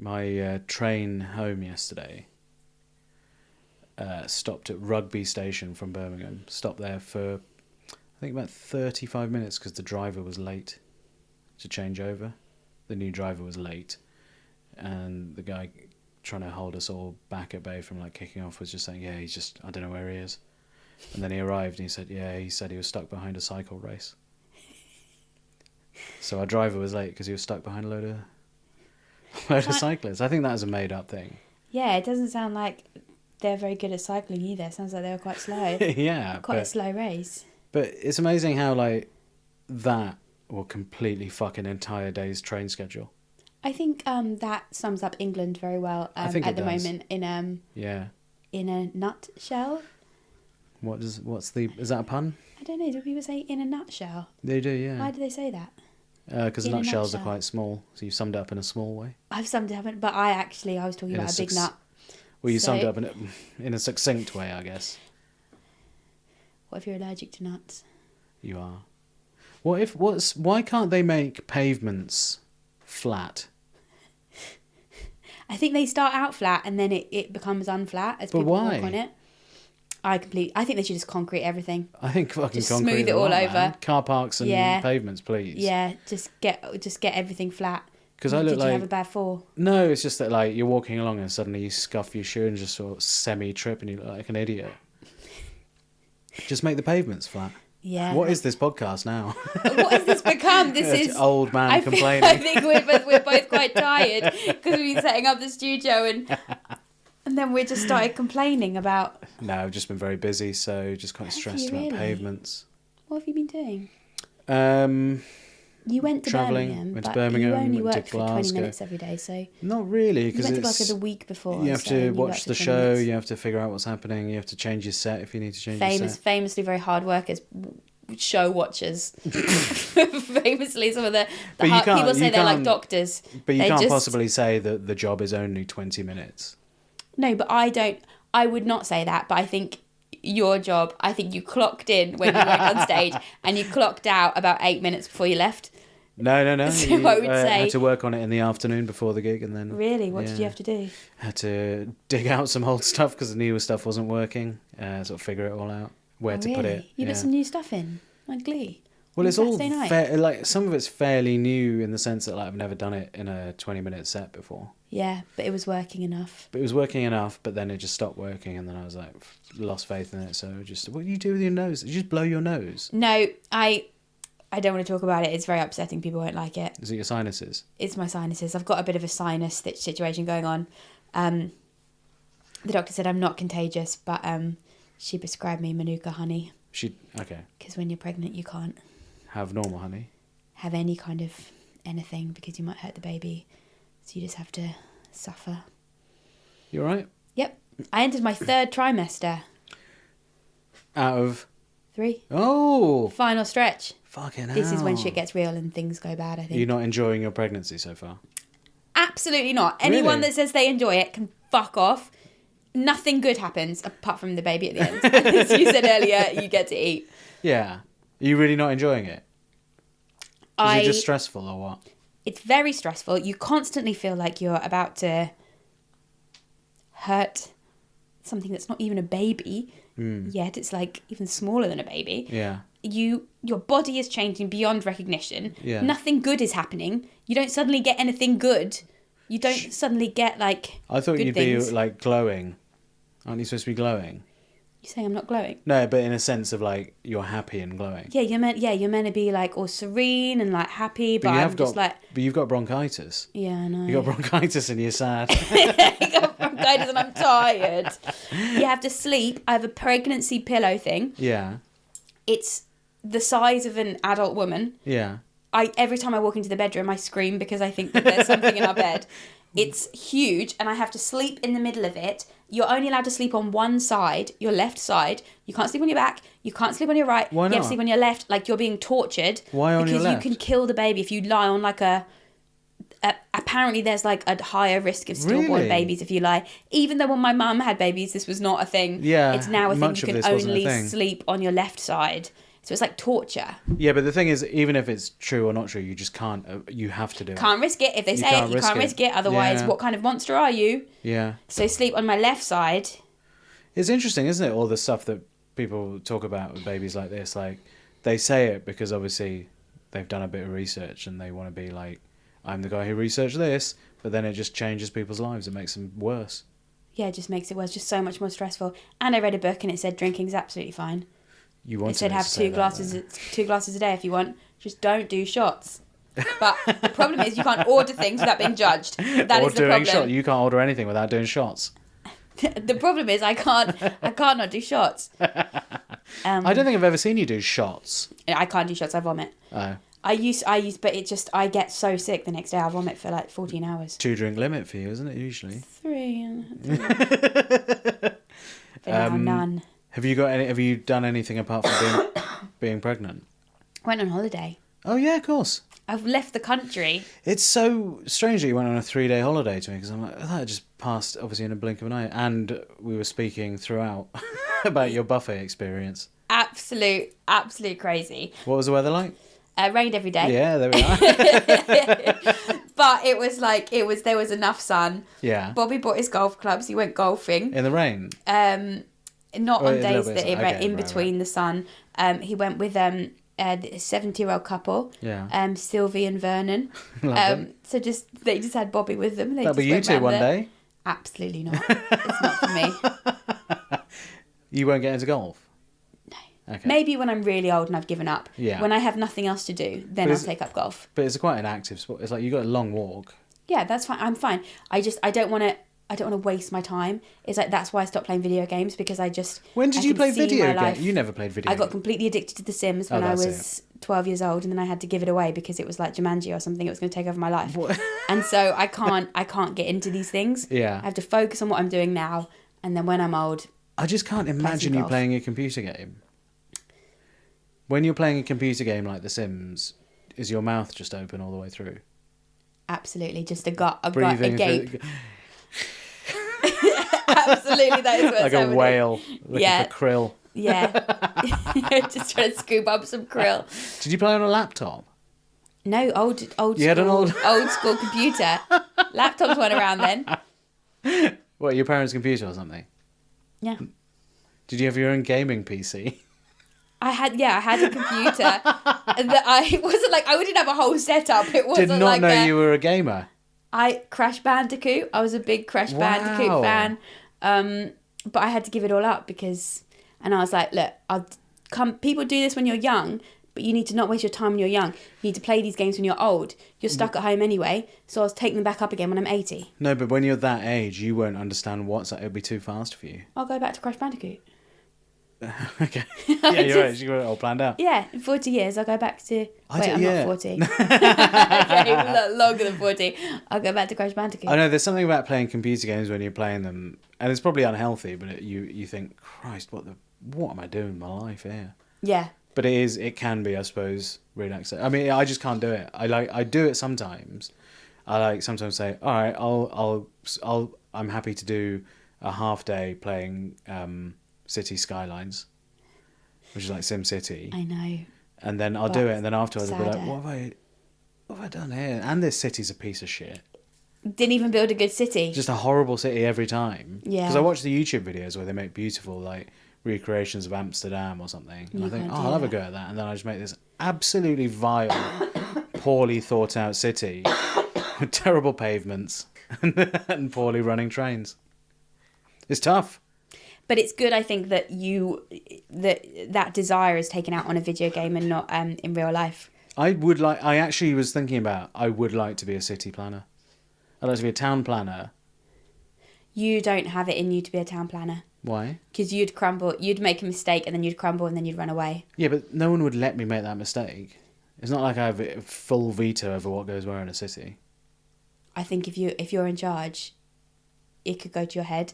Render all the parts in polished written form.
My train home yesterday stopped at Rugby Station from Birmingham. Stopped there for, I think, about 35 minutes because the driver was late to change over. The new driver was late. And the guy trying to hold us all back at bay from like kicking off was just saying, yeah, he's just, I don't know where he is. And then he arrived and he said, yeah, he said he was stuck behind a cycle race. So our driver was late because he was stuck behind a load of cyclists. I think that was a made up thing. Yeah, it doesn't sound like they're very good at cycling either. It sounds like they were quite slow. Yeah. Quite a slow race. But it's amazing how like that will completely fuck an entire day's train schedule. I think that sums up England very well at the moment in a nutshell. Is that a pun? I don't know. Do people say in a nutshell? They do, yeah. Why do they say that? Because nutshells are quite small, so you summed it up in a small way. I've summed it up, but I was talking about a big nut. Well, you summed it up in a succinct way, I guess. What if you're allergic to nuts? You are. Why can't they make pavements flat? I think they start out flat and then it becomes unflat as people walk on it. I think they should just concrete everything. I think fucking just concrete smooth it all over. Man. Car parks and pavements, please. Yeah, just get everything flat. Because Did you have a bad fall? No, it's just that like you're walking along and suddenly you scuff your shoe and just sort of semi-trip and you look like an idiot. Just make the pavements flat. Yeah. What is this podcast now? What has this become? This is old man complaining. I think we're both quite tired because we've been setting up the studio and then we just started complaining about. No, I've just been very busy, so just quite stressed about pavements. What have you been doing? You went to Birmingham, but you only worked for 20 minutes every day, so... Not really, because you went to Glasgow the week before. You have to watch the show, you have to figure out what's happening, you have to change your set if you need to change your set. Famously very hard workers, show watchers. Famously some of the people say they're like doctors. But you can't possibly say that the job is only 20 minutes. No, but I would not say that, but I think... Your job, I think you clocked in when you went on stage and you clocked out about 8 minutes before you left. No. So I would say... I had to work on it in the afternoon before the gig and then... Really? What did you have to do? I had to dig out some old stuff because the newer stuff wasn't working. Sort of figure it all out. Where to put it. You put some new stuff in? Like Glee? Well, it's all... like some of it's fairly new in the sense that like I've never done it in a 20-minute set before. Yeah, but it was working enough. But then it just stopped working and then I was like, lost faith in it. So just, what do you do with your nose? You just blow your nose? No, I don't want to talk about it. It's very upsetting. People won't like it. Is it your sinuses? It's my sinuses. I've got a bit of a sinus situation going on. The doctor said I'm not contagious, but she prescribed me Manuka honey. Okay. Because when you're pregnant, you can't have normal honey. Have any kind of anything because you might hurt the baby. So you just have to suffer. You all right? Yep. I entered my 3rd trimester. Out of? 3. Oh! Final stretch. Fucking hell. This is when shit gets real and things go bad, I think. You're not enjoying your pregnancy so far? Absolutely not. Anyone that says they enjoy it can fuck off. Nothing good happens apart from the baby at the end. And as you said earlier, you get to eat. Yeah. Are you really not enjoying it? Is it just stressful or what? It's very stressful. You constantly feel like you're about to hurt something that's not even a baby yet. It's like even smaller than a baby. Yeah. Your body is changing beyond recognition. Yeah. Nothing good is happening. You don't suddenly get anything good. You don't suddenly get like I thought good you'd things. Be like glowing. Aren't you supposed to be glowing? You saying I'm not glowing? No, but in a sense of like you're happy and glowing. Yeah, you're meant to be like all serene and like happy, but But you've got bronchitis. Yeah, I know. You got bronchitis and you're sad. I got bronchitis and I'm tired. You have to sleep. I have a pregnancy pillow thing. Yeah. It's the size of an adult woman. Yeah. Every time I walk into the bedroom, I scream because I think that there's something in our bed. It's huge, and I have to sleep in the middle of it. You're only allowed to sleep on one side, your left side. You can't sleep on your back. You can't sleep on your right. Why not? You have to sleep on your left, like you're being tortured. Why on your left? Because you can kill the baby if you lie on like apparently there's like a higher risk of stillborn babies if you lie. Even though when my mum had babies, this was not a thing. Yeah, it's now a thing. You can only sleep on your left side. So it's like torture. Yeah, but the thing is, even if it's true or not true, you just can't. You have to do it. Can't risk it. If they say it, you can't risk it. Otherwise, what kind of monster are you? Yeah. So sleep on my left side. It's interesting, isn't it? All the stuff that people talk about with babies like this, like they say it because obviously they've done a bit of research and they want to be like, I'm the guy who researched this, but then it just changes people's lives. It makes them worse. Yeah, it just makes it worse. Just so much more stressful. And I read a book and it said drinking's absolutely fine. It said have 2 glasses a day if you want. Just don't do shots. But the problem is you can't order things without being judged. That is the problem. You can't order anything without doing shots. The problem is I can't not do shots. I don't think I've ever seen you do shots. I can't do shots. I vomit. Oh. I used, but it just, I get so sick the next day. I vomit for like 14 hours. 2 drink limit for you, isn't it, usually? 3. None. Have you done anything apart from being pregnant? Went on holiday. Oh yeah, of course. I've left the country. It's so strange that you went on a 3-day holiday to me, because I'm like, oh, that just passed obviously in a blink of an eye, and we were speaking throughout about your buffet experience. Absolute crazy. What was the weather like? Rained every day. Yeah, there we are. But it was there was enough sun. Yeah. Bobby bought his golf clubs. He went golfing. In the rain? Not on days that in between right. the sun. He went with a 70-year-old couple. Yeah. Sylvie and Vernon. So they just had Bobby with them. That'll be you two one day. Absolutely not. It's not for me. You won't get into golf? No. Okay. Maybe when I'm really old and I've given up. Yeah. When I have nothing else to do, then I'll take up golf. But it's quite an active sport. It's like you got a long walk. Yeah, that's fine. I'm fine. I don't want to waste my time. It's like that's why I stopped playing video games, because When did you play video games? You never played video games. I got completely addicted to The Sims when I was 12 years old, and then I had to give it away because it was like Jumanji or something. It was going to take over my life. What? And so I can't get into these things. Yeah. I have to focus on what I'm doing now, and then when I'm old, I just can't imagine you playing a computer game. When you're playing a computer game like The Sims, is your mouth just open all the way through? Absolutely, just a gape. Absolutely, that is what's like a happening. whale looking for krill. Yeah. Just trying to scoop up some krill. Did you play on a laptop? No, old You had an old school computer. Laptops weren't around then. What, your parents' computer or something? Yeah. Did you have your own gaming PC? I had a computer that I wasn't like, I didn't have a whole setup. It wasn't Did not like know you were a gamer. Crash Bandicoot. I was a big Crash Bandicoot fan. But I had to give it all up and I was like, look, people do this when you're young, but you need to not waste your time when you're young. You need to play these games when you're old. You're stuck at home anyway, so I'll take them back up again when I'm 80. No, but when you're that age, you won't understand it'll be too fast for you. I'll go back to Crash Bandicoot. Okay. Yeah, you're right. You got it all planned out. Yeah, in 40 years, I'll go back to... I'm not 40. Okay, longer than 40. I'll go back to Crash Bandicoot. I know there's something about playing computer games when you're playing them, and it's probably unhealthy, but you think, Christ, what am I doing with my life here? Yeah. But it can be, I suppose, relaxing. I mean, I just can't do it. I do it sometimes. I sometimes say, all right, I'm happy to do a half day playing City Skylines, which is like Sim City. I know. And then I'll do it, and then afterwards I'll be like, sadder. what have I done here? And this city's a piece of shit. Didn't even build a good city. Just a horrible city every time. Yeah. Because I watch the YouTube videos where they make beautiful like recreations of Amsterdam or something, and I think, I'll have a go at that, and then I just make this absolutely vile, poorly thought out city with terrible pavements and poorly running trains. It's tough. But it's good, I think, that that desire is taken out on a video game and not in real life. I actually was thinking about, I would like to be a city planner. I'd like to be a town planner. You don't have it in you to be a town planner. Why? Because you'd crumble, you'd make a mistake and then you'd crumble and then you'd run away. Yeah, but no one would let me make that mistake. It's not like I have a full veto over what goes where in a city. I think if you're in charge, it could go to your head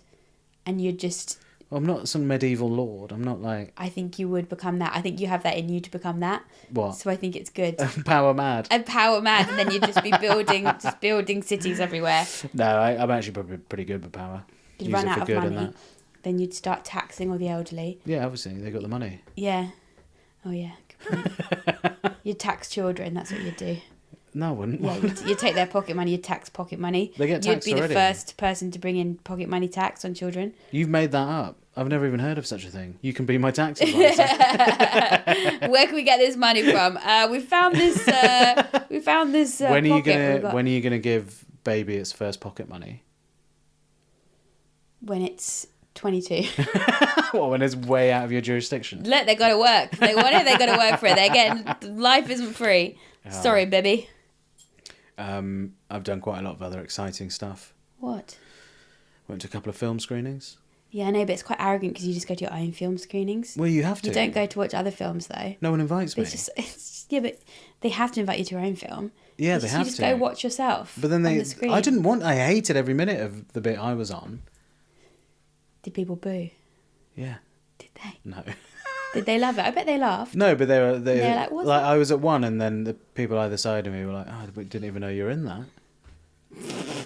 and you'd just... Well, I'm not some medieval lord. I'm not like... I think you would become that. I think you have that in you to become that. What? So I think it's good. Power mad. And power mad, and then you'd just be building cities everywhere. No, I'm actually probably pretty good with power. You'd run out of money. Then you'd start taxing all the elderly. Yeah, obviously, they got the money. Yeah. Oh, yeah. Good point. You'd tax children. That's what you'd do. No, I wouldn't. Yeah, you'd take their pocket money. You'd tax pocket money. They get taxed You'd be already. the first person to bring in pocket money tax on children. You've made that up. I've never even heard of such a thing. You can be my tax advisor. Where can we get this money from? We found this. When are you pocket gonna When are you gonna give baby its first pocket money? When it's 22. Well, when it's way out of your jurisdiction. Look, they got to work. If they want it, they got to work for it. They're getting life isn't free. Sorry, baby. I've done quite a lot of other exciting stuff. What? Went to a couple of film screenings. Yeah, I know, but it's quite arrogant because you just go to your own film screenings. Well, you have to. You don't go to watch other films though. No one invites me. Yeah, but they have to invite you to your own film. Yeah, they have to. You just go watch yourself. But then on the screen. I hated every minute of the bit I was on. Did people boo? Yeah. Did they? No. Did they love it? I bet they laughed. No, but they were like, "What's that?" I was at one, and then the people either side of me were like, "Oh, we didn't even know you were in that."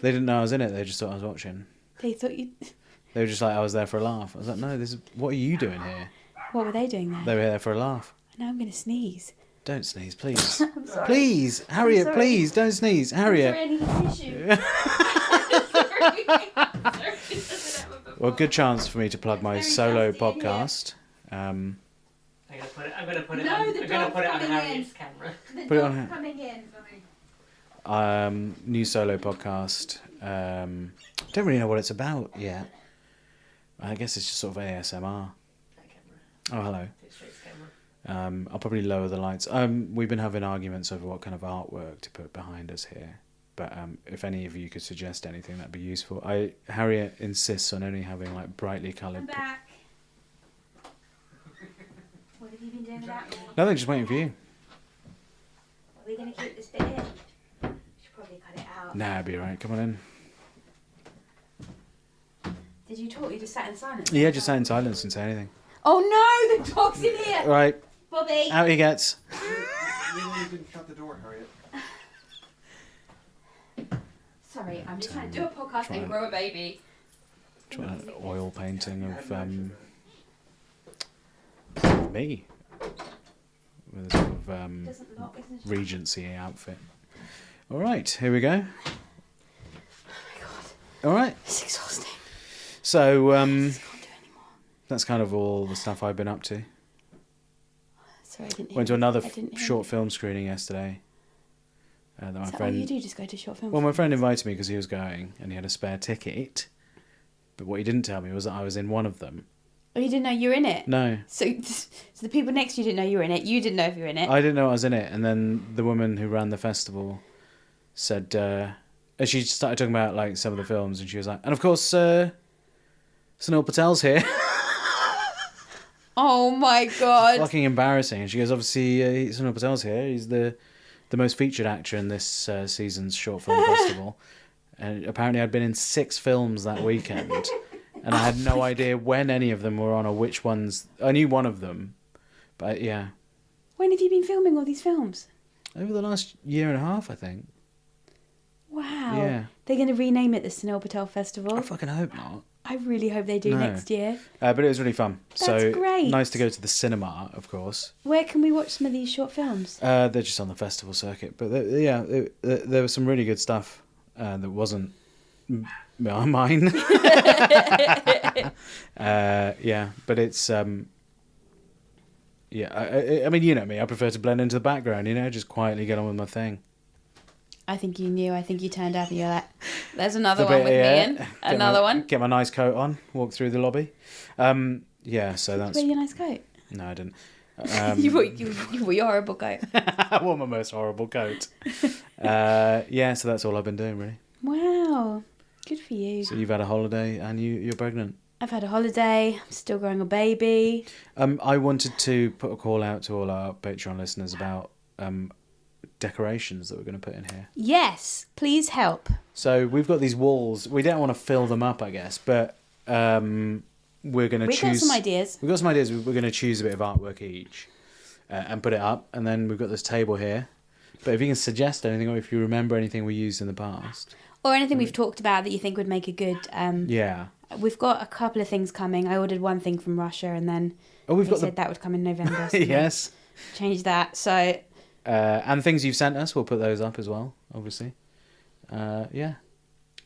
They didn't know I was in it. They just thought I was watching. They thought you. They were just like, I was there for a laugh. I was like, no, what are you doing here? What were they doing there? They were there for a laugh. Now I'm gonna sneeze. Don't sneeze, please. I'm sorry. Please, Harriet, sorry. please, don't sneeze. Harriet. I'm sorry, I need a tissue. Well, good chance for me to plug my Very solo dusty in here. podcast. I'm gonna put it No, on. the I'm gonna dog's put it on coming in. Harriet's camera. The Put it on dog's here. coming in. New solo podcast. Don't really know what it's about yet. I guess it's just sort of ASMR. Oh, hello. I'll probably lower the lights. We've been having arguments over what kind of artwork to put behind us here. But if any of you could suggest anything, that'd be useful. Harriet insists on only having like brightly I'm coloured. back. What have you been doing without me? Nothing, just waiting for you. Are we going to keep this bit in? Should probably cut it out. Nah, it'll be alright. Come on in. Did you talk? You just sat in silence? Yeah, just sat in silence and say anything. Oh no, the dog's in here! Right, Bobby! out he gets. You didn't shut the door, Harriet. Sorry, I'm just trying to do a podcast and grow a baby. Trying an oil painting of me with a sort of Doesn't lock, isn't it? Regency outfit. All right, here we go. Oh my god, All right, it's exhausting. so I just can't do anymore. that's kind of all the stuff I've been up to. Sorry, I didn't hear Went to you. another I didn't hear short you. film screening yesterday. That my Is that friend. all you do? Just go to short film? Well, my friend invited me because he was going and he had a spare ticket. But what he didn't tell me was that I was in one of them. Oh, you didn't know you were in it? No, So the people next to you didn't know you were in it. You didn't know if you were in it. I didn't know I was in it. And then the woman who ran the festival said, and she started talking about like some of the films, and she was like, and of course, Sunil Patel's here. Oh my god. Fucking embarrassing. And she goes, obviously, Sunil Patel's here. He's the most featured actor in this season's short film festival. And apparently I'd been in 6 films that weekend. And I had no idea when any of them were on or which ones. I knew one of them. But yeah. When have you been filming all these films? Over the last year and a half, I think. Wow. Yeah. They're going to rename it the Sunil Patel Festival. I fucking hope not. I really hope they do No. next year. But it was really fun. That's so great. nice to go to the cinema, of course. Where can we watch some of these short films? They're just on the festival circuit. But there was some really good stuff that wasn't mine. Yeah, but it's... I mean, you know me. I prefer to blend into the background, just quietly get on with my thing. I think you knew. I think you turned up and you're like, there's another A one bit, with yeah. me in. Another one. Get my nice coat on, walk through the lobby. Yeah, so that's... Wear your nice coat. No, I didn't. You wore your horrible coat. I wore my most horrible coat. Yeah, so that's all I've been doing, really. Wow. Good for you. So you've had a holiday and you're pregnant. I've had a holiday. I'm still growing a baby. I wanted to put a call out to all our Patreon listeners about decorations that we're going to put in here. Yes. Please help. So we've got these walls. We don't want to fill them up, I guess, but we're going to choose... We've got some ideas. We've got some ideas. We're going to choose a bit of artwork each and put it up. And then we've got this table here. But if you can suggest anything, or if you remember anything we used in the past. Or anything we've talked about that you think would make a good... Yeah. We've got a couple of things coming. I ordered one thing from Russia and then Oh, we've they got said that would come in November. So Yes. Change that. So And things you've sent us, we'll put those up as well, obviously. Yeah,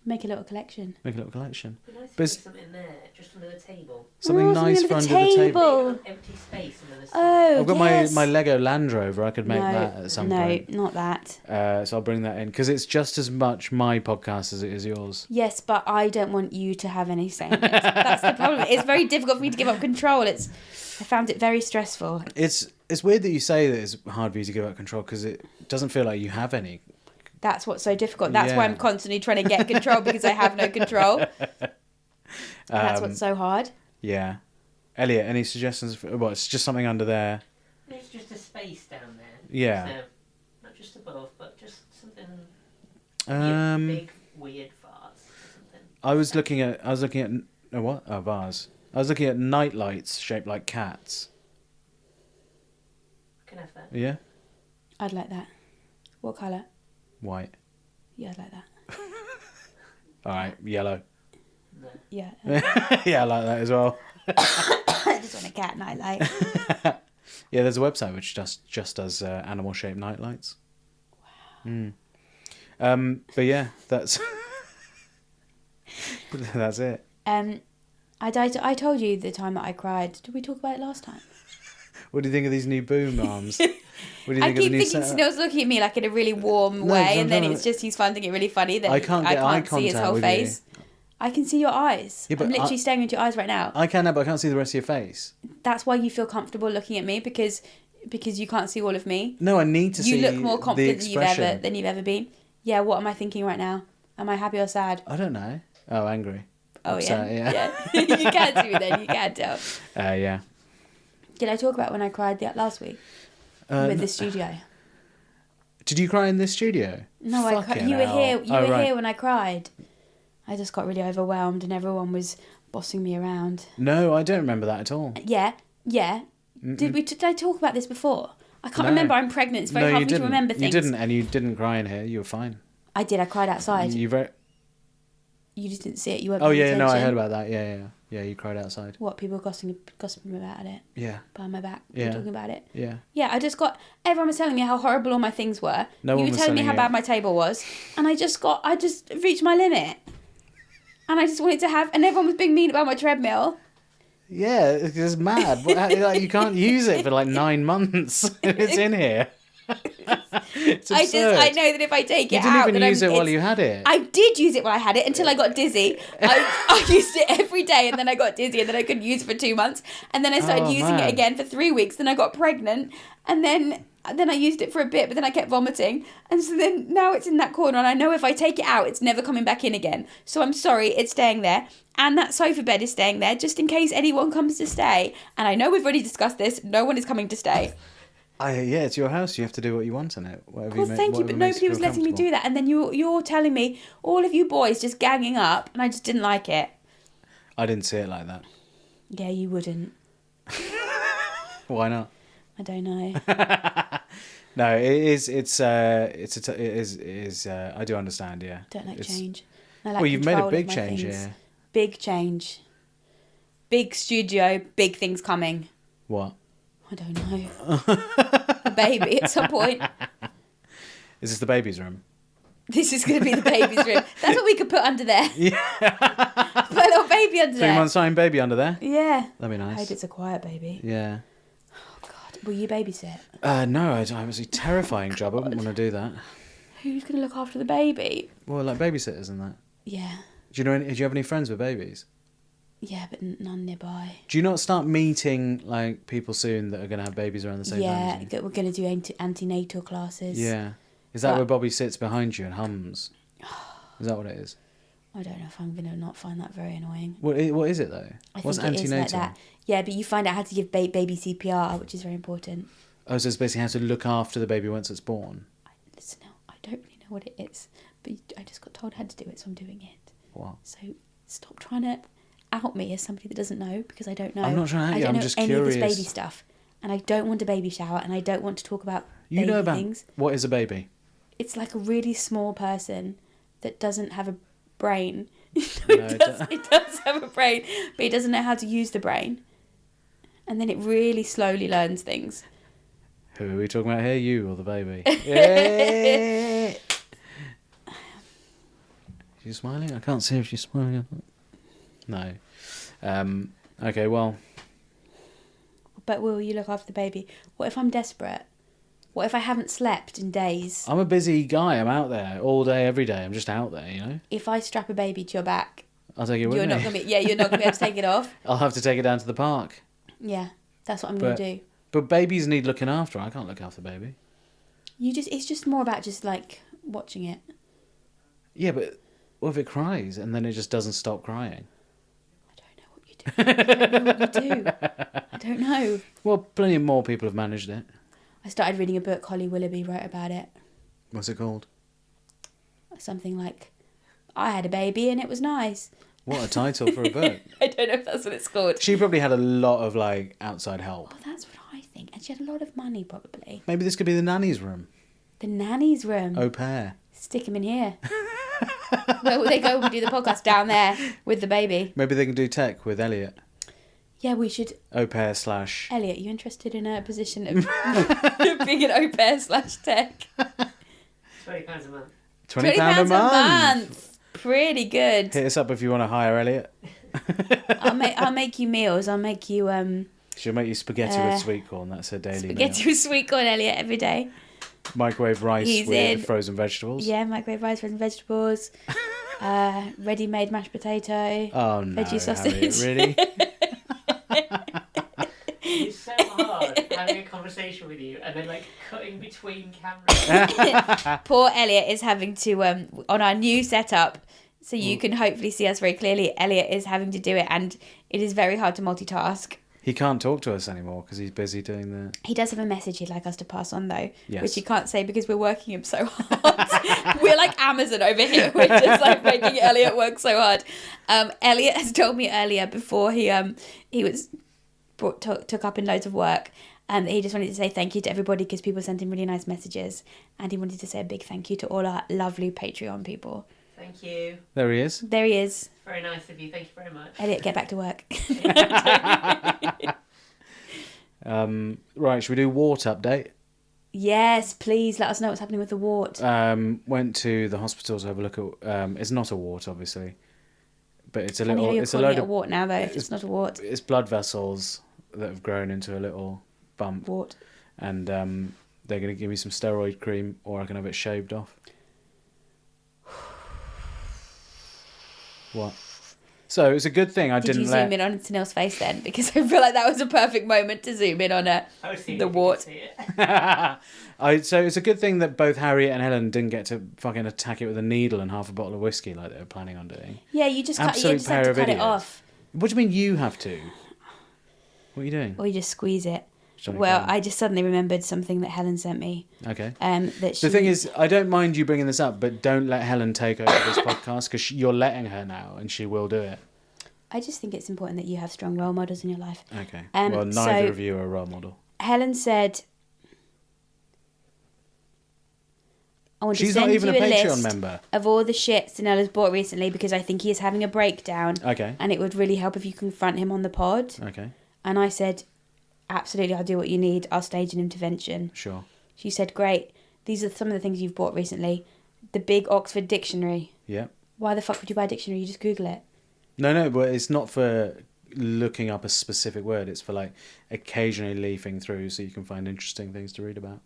make a little collection. make a little collection. It'd be nice to But put it's- something there, just under the table. Something Oh, nice for something under the table. Oh. Empty space under the Oh, I've got yes. my Lego Land Rover. I could make that at some point. No, not that. So I'll bring that in because it's just as much my podcast as it is yours. Yes, but I don't want you to have any say in it. That's the problem. It's very difficult for me to give up control. I found it very stressful. It's weird that you say that it's hard for you to give up control because it doesn't feel like you have any. That's what's so difficult. That's why Yeah. I'm constantly trying to get control because I have no control. That's what's so hard. Yeah. Elliot, any suggestions? Well, it's just something under there. There's just a space down there. Yeah. So, not just above, but just something Um, big, weird vase or something. I was looking at a what? A vase. I was looking at night lights shaped like cats. I can have that. Yeah. I'd like that. What colour? White. Yeah, I'd like that. All right. Yellow. No. Yeah. Yeah, I like that as well. I just want a cat nightlight. Yeah, there's a website which just does animal shaped night lights. Wow. But yeah, that's that's it. I told you the time that I cried. Did we talk about it last time? What do you think of these new boom arms? What do you I think of the keep new thinking setup? Snow's looking at me like in a really warm No, way, 'cause I'm and then trying it's to- just he's finding it really funny that I can't get eye see his contact whole with face. I can see your eyes. Yeah, but I'm literally I- staring into your eyes right now. I can, but I can't see the rest of your face. That's why you feel comfortable looking at me because you can't see all of me. No, I need to see You look more the confident expression. than you've ever been. Yeah, what am I thinking right now? Am I happy or sad? I don't know. Oh, angry. Oh Upset, yeah. You can do it then. You can tell. Yeah. Did I talk about when I cried last week with the studio? Did you cry in this studio? No, Fucking you were hell. here. You Oh, were right. here when I cried. I just got really overwhelmed, and everyone was bossing me around. No, I don't remember that at all. Yeah. Did I talk about this before? I can't No. remember. I'm pregnant. It's very No, hard you for me to didn't. remember things. You didn't, and you didn't cry in here. You were fine. I did. I cried outside. You very. You just didn't see it. You weren't. Oh paying yeah, no, I attention. heard about that. Yeah. You cried outside. What, people gossiping about it Yeah, behind my back? Yeah. Talking about it. yeah. Yeah, everyone was telling me how horrible all my things were. No you one were was telling me telling how you. bad my table was, and I just reached my limit. And I just wanted to have, and everyone was being mean about my treadmill. Yeah, it's mad. Like, you can't use it for like 9 months. It's in here. It's absurd. I know that if I take You it didn't out, even then use it while you had it. I did use it while I had it until I got dizzy. I used it every day, and then I got dizzy, and then I couldn't use it for 2 months, and then I started Oh, using man. it again for 3 weeks. Then I got pregnant, and then I used it for a bit, but then I kept vomiting, and so then now it's in that corner, and I know if I take it out, it's never coming back in again. So I'm sorry, it's staying there, and that sofa bed is staying there just in case anyone comes to stay. And I know we've already discussed this. No one is coming to stay. Yeah, it's your house. You have to do what you want in it. Whatever Well, thank you, but nobody was letting me do that. And then you're telling me, all of you boys just ganging up, and I just didn't like it. I didn't see it like that. Yeah, you wouldn't. Why not? I don't know. No, it is. I do understand. Yeah. Don't like It's- change. I like Well, you've made a control of big my change things. here. Big change. Big studio, big things coming. What? I don't know. A baby at some point. Is this the baby's room? This is going to be the baby's room. That's what we could put under there. Yeah. Put a little baby under 3 there. months time baby under there. Yeah. That'd be I hope nice. it's a quiet baby. Yeah. Oh, God. Will you babysit? No, it was a terrifying job. I wouldn't want to do that. Who's going to look after the baby? Well, like babysitters and that. Yeah. Do you have any friends with babies? Yeah, but none nearby. Do you not start meeting like people soon that are going to have babies around the same time as you? We're going to do antenatal classes. Yeah. Is that But- where Bobby sits behind you and hums? Is that what it is? I don't know if I'm going to not find that very annoying. What is it though? I What's think it is antenatal? like that. Yeah, but you find out how to give baby CPR, which is very important. Oh, so it's basically how to look after the baby once it's born. Listen, now, I don't really know what it is, but I just got told how to do it, so I'm doing it. What? So stop trying to out me as somebody that doesn't know, because I don't know. I'm not trying to out I you, don't I'm know just any of curious. this baby stuff, and I don't want a baby shower, and I don't want to talk about You baby know about things. what is a baby? It's like a really small person that doesn't have a brain. It does have a brain, but it doesn't know how to use the brain. And then it really slowly learns things. Who are we talking about here? You or the baby? Yeah. She's smiling? I can't see if she's smiling. No. Okay, well. But will you look after the baby? What if I'm desperate? What if I haven't slept in days? I'm a busy guy. I'm out there all day, every day. I'm just out there, you know? If I strap a baby to your back, I'll take it with you're me. not gonna be. Yeah, you're not gonna be able to take it off. I'll have to take it down to the park. Yeah, that's what I'm gonna do. But babies need looking after. I can't look after the baby. It's just more about just like watching it. Yeah, but what if it cries and then it just doesn't stop crying? I don't know what you do. I don't know. Well, plenty more people have managed it. I started reading a book. Holly Willoughby wrote about it. What's it called? Something like, I had a baby and it was nice. What a title for a book. I don't know if that's what it's called. She probably had a lot of like outside help. Oh, that's what I think. And she had a lot of money, probably. Maybe this could be the nanny's room. The nanny's room. Au pair. Stick him in here. Where will they go and do the podcast? Down there with the baby. Maybe they can do tech with Elliot. Yeah, we should. Au pair / Elliot, you interested in a position of being an au pair / tech? £20 a month. £20 a month. Pretty good. Hit us up if you want to hire Elliot. I'll make you meals. I'll make you She'll make you spaghetti with sweet corn. That's her daily spaghetti meal. with sweet corn, Elliot, every day. Microwave rice He's with in. frozen vegetables. Yeah, microwave rice, frozen vegetables, ready-made mashed potato, Oh no, veggie sausage. Harriet, really? It's so hard having a conversation with you and then like cutting between cameras. Poor Elliot is having to on our new setup, so you can hopefully see us very clearly. Elliot is having to do it, and it is very hard to multitask. He can't talk to us anymore because he's busy doing the... He does have a message he'd like us to pass on, though, Yes. which he can't say because we're working him so hard. We're like Amazon over here. We're just like making Elliot work so hard. Elliot has told me earlier before he was took up in loads of work, and he just wanted to say thank you to everybody because people sent him really nice messages, and he wanted to say a big thank you to all our lovely Patreon people. Thank you. There he is. There he is. Very nice of you. Thank you very much. Elliot, get back to work. Right, should we do wart update? Yes, please let us know what's happening with the wart. Went to the hospital to have a look at... it's not a wart, obviously. But it's a Funny little... how you're It's a calling load it a of... wart now, though, if it's not a wart. It's blood vessels that have grown into a little bump. Wart. And they're going to give me some steroid cream, or I can have it shaved off. What? So it's a good thing I Did didn't you let... zoom in on Tanil's face then? Because I feel like that was a perfect moment to zoom in on I was thinking the you could wart. see it. So it's a good thing that both Harriet and Helen didn't get to fucking attack it with a needle and half a bottle of whiskey like they were planning on doing. Yeah, you just, Absolute have pair to of cut it idiots. off. What do you mean you have to? What are you doing? Or you just squeeze it. Johnny Well, Clan. I just suddenly remembered something that Helen sent me. Okay. That she... The thing is, I don't mind you bringing this up, but don't let Helen take over this podcast because you're letting her now and she will do it. I just think it's important that you have strong role models in your life. Okay. Um, Well, so- neither of you are a role model. Helen said, I want She's to not send even you a a Patreon list member. of all the shit Sinella's bought recently because I think he is having a breakdown. Okay. And it would really help if you confront him on the pod. Okay. And I said, absolutely, I'll do what you need. I'll stage an intervention. Sure. She said, great. These are some of the things you've bought recently. The big Oxford Dictionary. Yeah. Why the fuck would you buy a dictionary? You just Google it. No, but it's not for looking up a specific word. It's for like occasionally leafing through so you can find interesting things to read about.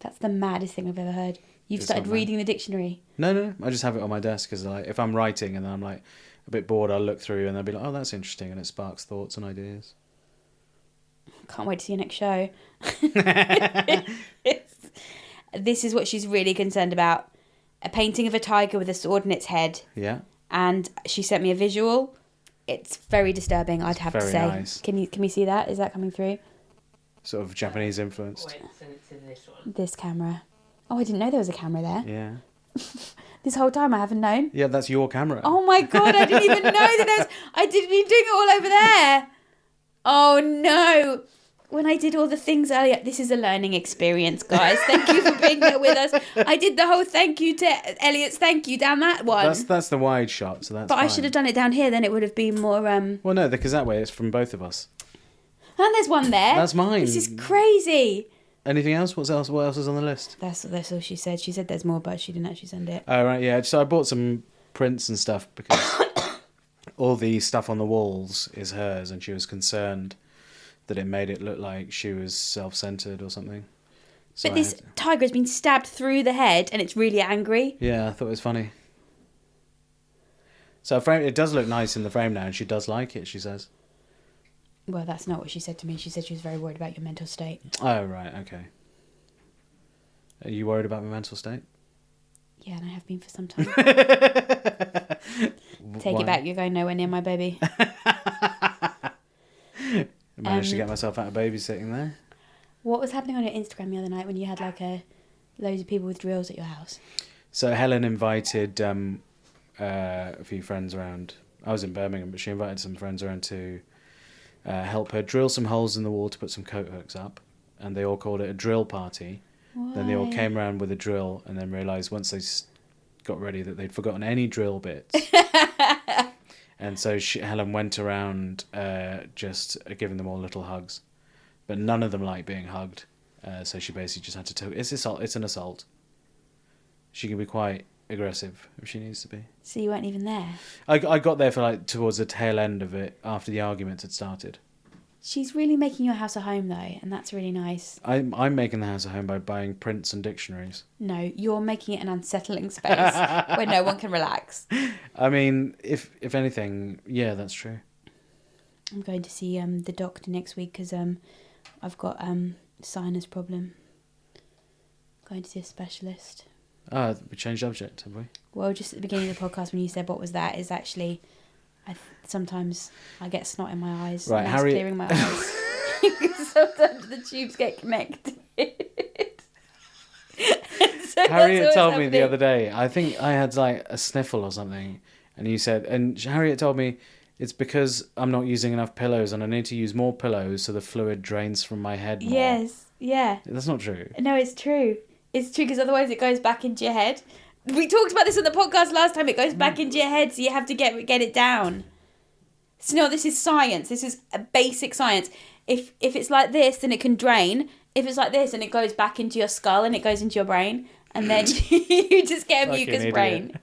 That's the maddest thing I've ever heard. You've It's started not mad. reading the dictionary. No. I just have it on my desk because like, if I'm writing and then I'm like a bit bored, I'll look through and I'll be like, oh, that's interesting. And it sparks thoughts and ideas. Can't wait to see your next show. This is what she's really concerned about. A painting of a tiger with a sword in its head. Yeah. And she sent me a visual. It's very disturbing, I'd have to very say. nice. Can we see that? Is that coming through? Sort of Japanese influenced. Wait, send it to this one. This camera. Oh, I didn't know there was a camera there. Yeah. This whole time I haven't known. Yeah, that's your camera. Oh my god, I didn't even know that there's... I didn't been doing it all over there. Oh no. When I did all the things earlier... This is a learning experience, guys. Thank you for being there with us. I did the whole thank you to Elliot's thank you down that one. That's the wide shot, so that's But fine. I should have done it down here, then it would have been more... Well, no, because that way it's from both of us. And there's one there. That's mine. This is crazy. Anything else? What else is on the list? That's all she said. She said there's more, but she didn't actually send it. Oh, right, yeah. So I bought some prints and stuff because all the stuff on the walls is hers, and she was concerned that it made it look like she was self-centered or something. So But this tiger has been stabbed through the head, and it's really angry. Yeah, I thought it was funny. So it does look nice in the frame now, and she does like it, she says. Well, that's not what she said to me. She said she was very worried about your mental state. Oh, right, okay. Are you worried about my mental state? Yeah, and I have been for some time. Take it back. You're going nowhere near my baby. I managed to get myself out of babysitting there. What was happening on your Instagram the other night when you had like loads of people with drills at your house? So Helen invited a few friends around. I was in Birmingham, but she invited some friends around to help her drill some holes in the wall to put some coat hooks up. And they all called it a drill party. Why? Then they all came around with a drill and then realised once they got ready that they'd forgotten any drill bits. And so Helen went around just giving them all little hugs. But none of them like being hugged. So she basically just had to tell... It's an assault. She can be quite aggressive if she needs to be. So you weren't even there? I got there for like towards the tail end of it after the arguments had started. She's really making your house a home though, and that's really nice. I'm making the house a home by buying prints and dictionaries. No, you're making it an unsettling space where no one can relax. I mean, if anything, yeah, that's true. I'm going to see the doctor next week because I've got sinus problem. Going to see a specialist. Oh, we changed subject, have we? Well, just at the beginning of the podcast when you said what was that, is actually sometimes I get snot in my eyes. Right, and that's Harriet... clearing my eyes. Because sometimes the tubes get connected. So Harriet told me the other day, I think I had like a sniffle or something, and you said, and Harriet told me it's because I'm not using enough pillows and I need to use more pillows so the fluid drains from my head more. Yes, yeah. That's not true. No, it's true. It's true because otherwise it goes back into your head. We talked about this on the podcast last time. It goes back into your head, so you have to get it down. So no, this is science. This is a basic science. If it's like this, then it can drain. If it's like this, then it goes back into your skull and it goes into your brain, and then you just get a mucus brain.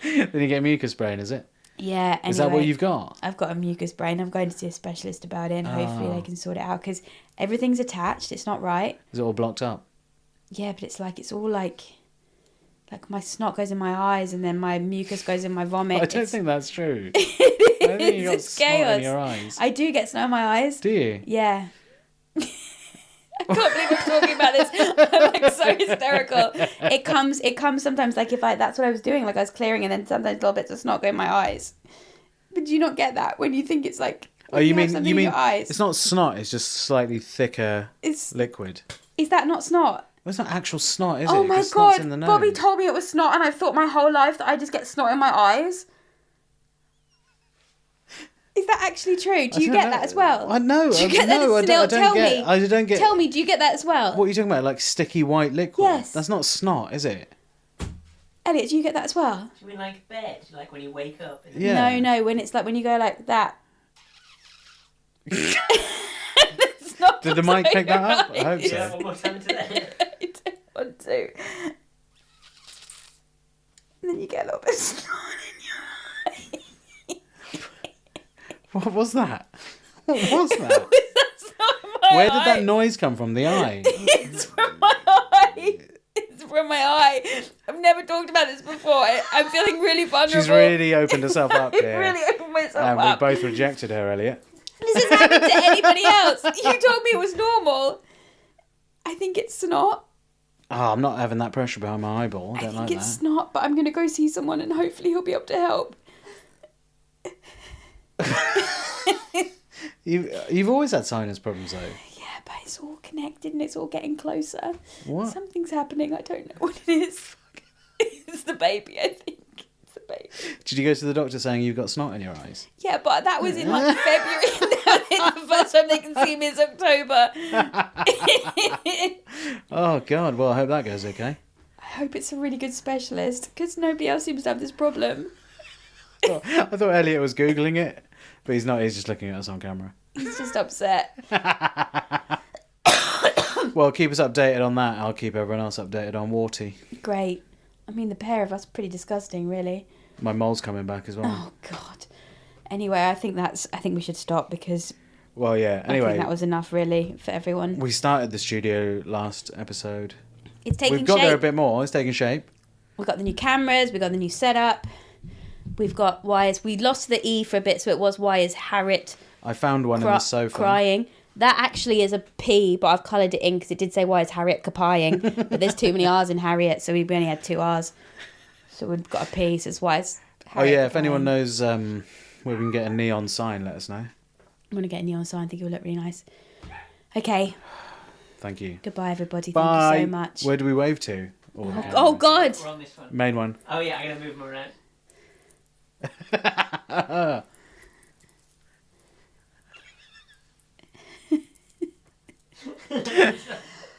Then you get mucus brain, is it? Yeah. Anyway, is that what you've got? I've got a mucus brain. I'm going to see a specialist about it, and hopefully they can sort it out because everything's attached. It's not right. Is it all blocked up? Yeah, but it's all like my snot goes in my eyes and then my mucus goes in my vomit. I don't think that's true. It I think you got it's snot chaos. in your eyes. I do get snot in my eyes. Do you? Yeah. I can't believe I'm talking about this. I'm like so hysterical. It comes sometimes like if that's what I was doing, like I was clearing and then sometimes little bits of snot go in my eyes. But do you not get that when you think it's like Oh, you mean in your eyes? it's not snot, it's just slightly thicker liquid. Is that not snot? Well, it's not actual snot, is it? Oh my 'Cause snot's god, in the nose. Bobby told me it was snot and I thought my whole life that I just get snot in my eyes. Is that actually true? Do you get that as well? I know. Do you get that? I don't Tell get. me. I don't get. Tell me, do you get that as well? What are you talking about? Like sticky white liquid? Yes. That's not snot, is it? Elliot, do you get that as well? Do you mean like bed? Like when you wake up? And Yeah. No, when it's like when you go like that. It's not Did the mic what's pick that going up? on. I hope so. Yeah, what's happened today? I don't want to. And then you get a little bit of snot in your eye. What was that? What was that? That's not my Where did eye. that noise come from? The eye. It's from my eye. It's from my eye. I've never talked about this before. I'm feeling really vulnerable. She's really opened herself up I've here. really opened myself And we up. both rejected her, Elliot. This has happened to anybody else. You told me it was normal. I think it's snot. Oh, I'm not having that pressure behind my eyeball. I I don't think like it's that. snot, but I'm going to go see someone and hopefully he'll be able to help. You've always had sinus problems, though. Yeah, but it's all connected and it's all getting closer. What? Something's happening. I don't know what it is. It's the baby, I think. It's the baby. Did you go to the doctor saying you've got snot in your eyes? Yeah, but that was in like February. The first time they can see me is October. Oh, God. Well, I hope that goes okay. I hope it's a really good specialist because nobody else seems to have this problem. thought Elliot was Googling it, but he's not. He's just looking at us on camera. He's just upset. Well, keep us updated on that. I'll keep everyone else updated on Warty. Great. I mean, the pair of us are pretty disgusting, really. My mole's coming back as well. Oh God. Anyway, I think we should stop because Well, yeah. I Anyway, think that was enough, really, for everyone. we started the studio last episode. It's taking We've got there a shape. bit more. It's taking shape. We've got the new cameras. We've got the new setup. We've got wires. We lost the E for a bit, so it was wires Harriet I found one in the sofa. crying. That actually is a P, but I've coloured it in because it did say wires Harriet kapaying. But there's too many R's in Harriet, so we only had 2 R's. So we've got a P, so it's wires. Oh yeah, if anyone knows where we can get a neon sign, let us know. I'm going to get a neon sign. I think it will look really nice. Okay. Thank you. Goodbye, everybody. Bye. Thank you so much. Where do we wave to? All the Oh, God. We're on this one. Main one. Oh yeah, I'm gonna move them around.